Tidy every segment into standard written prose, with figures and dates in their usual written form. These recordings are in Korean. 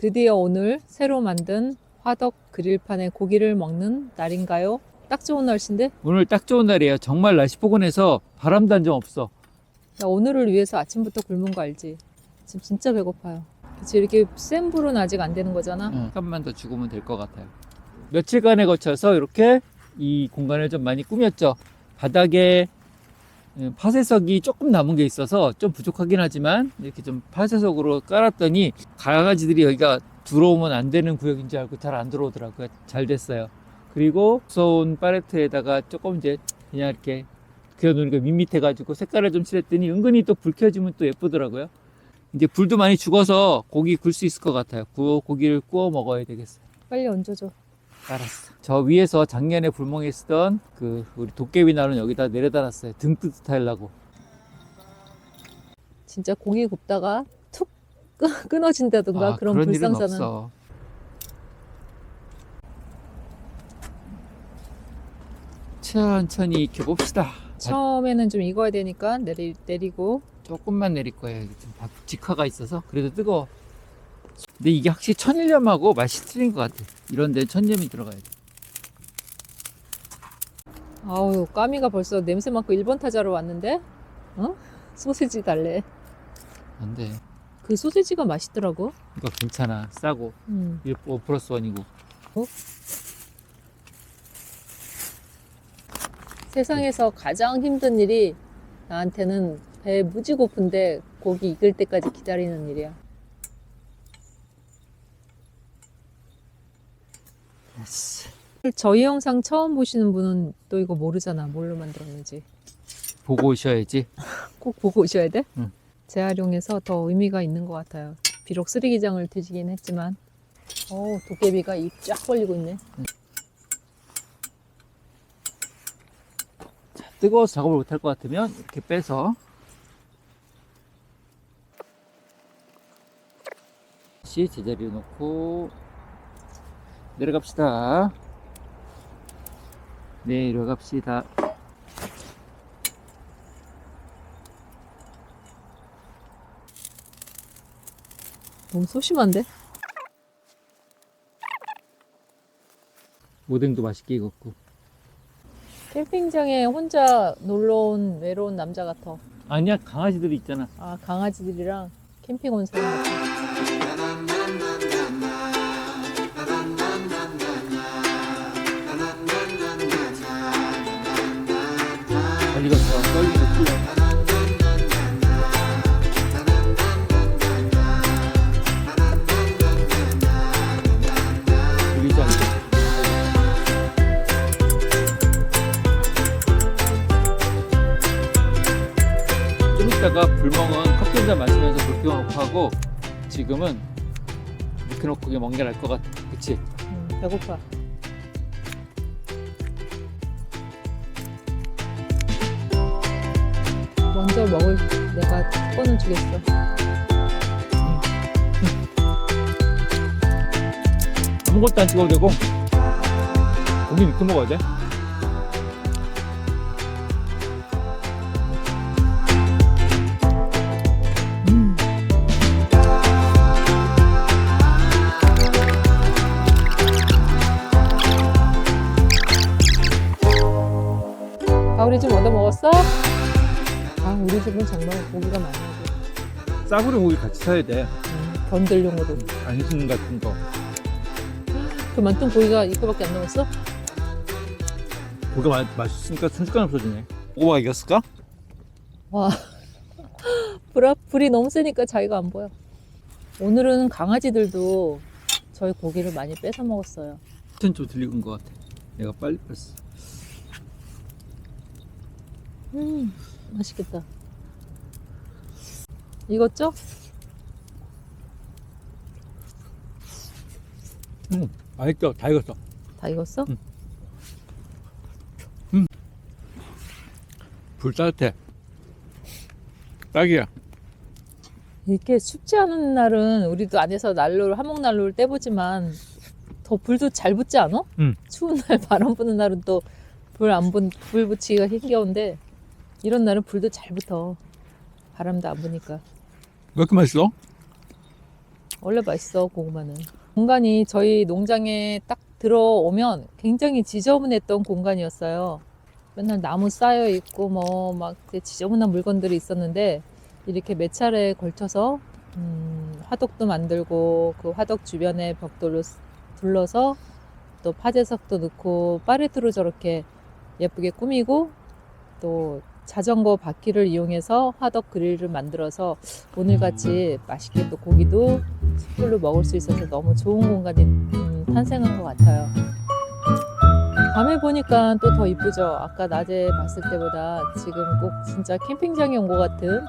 드디어 오늘 새로 만든 화덕 그릴판에 고기를 먹는 날인가요? 딱 좋은 날씨인데? 오늘 딱 좋은 날이에요. 정말 날씨 포근해서 바람도 한 점 없어. 나 오늘을 위해서 아침부터 굶은 거 알지? 지금 진짜 배고파요. 그치, 이렇게 센 불은 아직 안 되는 거잖아? 잠깐만 더 죽으면 될 것 같아요. 며칠간에 거쳐서 이렇게 이 공간을 좀 많이 꾸몄죠. 바닥에 파쇄석이 조금 남은 게 있어서 좀 부족하긴 하지만 이렇게 좀 파쇄석으로 깔았더니 강아지들이 여기가 들어오면 안 되는 구역인 줄 알고 잘 안 들어오더라고요. 잘 됐어요. 그리고 무서운 팔레트에다가 조금 이제 그냥 이렇게 그려놓으니까 밋밋해가지고 색깔을 좀 칠했더니 은근히 또 불 켜지면 또 예쁘더라고요. 이제 불도 많이 죽어서 고기 굴 수 있을 것 같아요. 고기를 구워 먹어야 되겠어요. 빨리 얹어줘. 알았어. 저 위에서 작년에 불멍에 쓰던 우리 도깨비 나루는 여기다 내려다 놨어요. 등 뜨뜻하려고. 진짜 고기 굽다가 툭 끊어진다든가 그런 그런 일은 불상사는. 없어. 천천히 익혀봅시다. 처음에는 좀 익어야 되니까 내리고. 조금만 내릴 거예요. 좀 직화가 있어서. 그래도 뜨거워. 근데 이게 확실히 천일염하고 맛이 틀린 것 같아. 이런 데는 천일염이 들어가야 돼. 아우, 까미가 벌써 냄새 맡고 1번 타자로 왔는데? 어? 소세지 달래. 안 돼. 그 소세지가 맛있더라고. 이거 괜찮아. 싸고. 이게 플러스 원이고. 세상에서 가장 힘든 일이 나한테는 배 무지 고픈데 고기 익을 때까지 기다리는 일이야. 저희 영상 처음 보시는 분은 또 이거 모르잖아. 뭘로 만들었는지. 보고 오셔야지. 꼭 보고 오셔야 돼? 응. 재활용해서 더 의미가 있는 것 같아요. 비록 쓰레기장을 뒤지긴 했지만. 도깨비가 입 쫙 벌리고 있네. 자, 뜨거워서 작업을 못할 것 같으면 이렇게 빼서 다시 제자리에 놓고 내려갑시다. 내려갑시다. 너무 소심한데? 오뎅도 맛있게 익었고. 캠핑장에 혼자 놀러온 외로운 남자 같아. 아니야, 강아지들이 있잖아. 아, 강아지들이랑 캠핑 온 사람 같아. 잘 익었어. 썰기도 들리지 않게. 좀 이따가 불멍은 커피 한잔 마시면서 불 켜놓고 하고, 지금은 이렇게 놓고 그냥 먹는 게 나을 것 같아. 그치? 배고파. 먼저 먹을 내가 특권을 주겠어. 아무것도 안 찍어도 되고, 고기 이렇게 먹어야 돼. 우리 집 얻어 먹었어? 우리 집은 정말 고기가 많아요. 싸구려 고기 같이 사야 돼. 견들용으로. 안심 같은 거. 그 많던 고기가 이거밖에 안 남았어? 고기가 맛있으니까 순식간에 없어지네. 오가 이겼을까? 와, 불이 너무 세니까 자기가 안 보여. 오늘은 강아지들도 저희 고기를 많이 뺏어 먹었어요. 좀 들리는 것 같아. 내가 빨리 뺐어. 맛있겠다. 익었죠? 맛있어. 다 익었어. 다 익었어? 불 따뜻해. 딱이야. 이렇게 춥지 않은 날은 우리도 안에서 한목난로를 떼보지만 더 불도 잘 붙지 않아? 추운 날 바람 부는 날은 또 불 붙이기가 힘겨운데 이런 날은 불도 잘 붙어. 바람도 안 부니까. 왜 이렇게 맛있어? 원래 맛있어, 고구마는. 공간이 저희 농장에 딱 들어오면 굉장히 지저분했던 공간이었어요. 맨날 나무 쌓여 있고 뭐 막 지저분한 물건들이 있었는데 이렇게 몇 차례에 걸쳐서 화덕도 만들고 그 화덕 주변에 벽돌로 둘러서 또 파재석도 넣고 파레트로 저렇게 예쁘게 꾸미고 또 자전거 바퀴를 이용해서 화덕 그릴을 만들어서 오늘같이 맛있게 또 고기도 숯불로 먹을 수 있어서 너무 좋은 공간이 탄생한 것 같아요. 밤에 보니까 또 더 이쁘죠. 아까 낮에 봤을 때보다 지금 꼭 진짜 캠핑장에 온 것 같은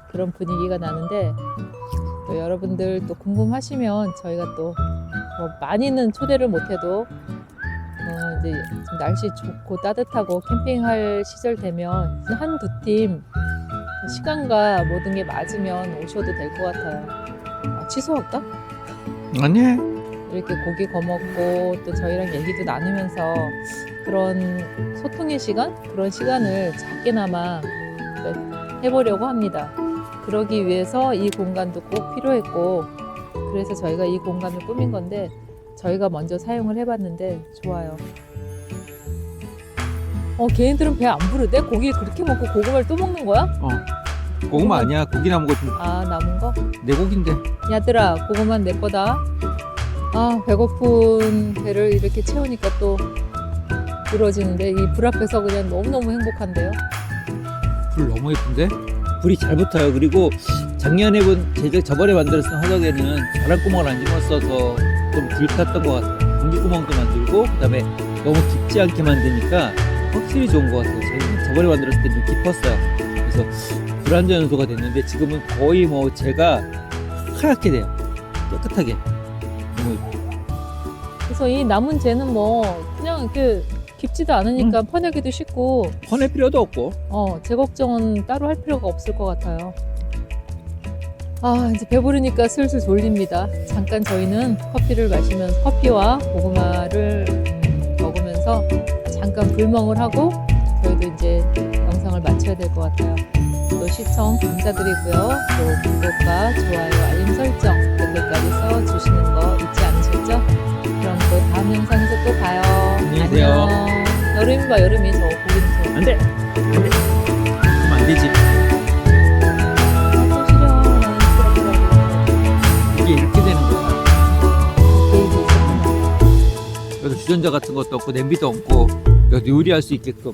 그런 분위기가 나는데 또 여러분들 또 궁금하시면 저희가 또 뭐 많이는 초대를 못해도 이제 좀 날씨 좋고 따뜻하고 캠핑할 시절 되면 한 두 팀 시간과 모든 게 맞으면 오셔도 될 것 같아요. 아, 취소할까? 아니. 이렇게 고기 거먹고 또 저희랑 얘기도 나누면서 그런 소통의 시간? 그런 시간을 작게나마 해보려고 합니다. 그러기 위해서 이 공간도 꼭 필요했고 그래서 저희가 이 공간을 꾸민 건데 저희가 먼저 사용을 해봤는데 좋아요. 걔네들은 배 안 부르대? 고기 그렇게 먹고 고구마를 또 먹는 거야? 고구마 아니야. 고기 남은 거 좀. 아, 남은 거? 내 고기인데. 야들아, 고구마는 내 거다. 아, 배고픈 배를 이렇게 채우니까 또 부러지는데 이 불 앞에서 그냥 너무너무 행복한데요. 불 너무 예쁜데? 불이 잘 붙어요. 그리고 작년에 저번에 만들었던 화덕에는 바람구멍을 안 집었어서 좀 불탔던 것 같아요. 공기구멍도 만들고 그다음에 너무 깊지 않게 만드니까 확실히 좋은 것 같아요. 저번에 만들었을 때 좀 깊었어요. 그래서 불안전 요소가 됐는데 지금은 거의 뭐 제가 하얗게 돼요. 깨끗하게. 너무 예뻐요. 그래서 이 남은 재는 뭐 그냥 이렇게 깊지도 않으니까 퍼내기도 쉽고 퍼낼 필요도 없고. 제 걱정은 따로 할 필요가 없을 것 같아요. 아, 이제 배부르니까 슬슬 졸립니다. 잠깐 저희는 커피를 마시면서 커피와 고구마를 먹으면서 잠깐 불멍을 하고 저희도 이제 영상을 마쳐야 될 것 같아요. 또 시청 감사드리고요. 또 구독과 좋아요, 알림 설정, 댓글까지 써주시는 거 잊지 않으셨죠? 그럼 또 다음 영상에서 또 봐요. 안녕히 계세요. 안녕. 여름이가 여름이 저 고기는 저. 안 돼! 안 돼! 그러면 안 되지. 또 싫어. 나는 부끄럽더라고. 이게 이렇게 되는 거야. 계획이 있었구나. 여기 주전자 같은 것도 없고 냄비도 없고 여기 요리할 수 있게끔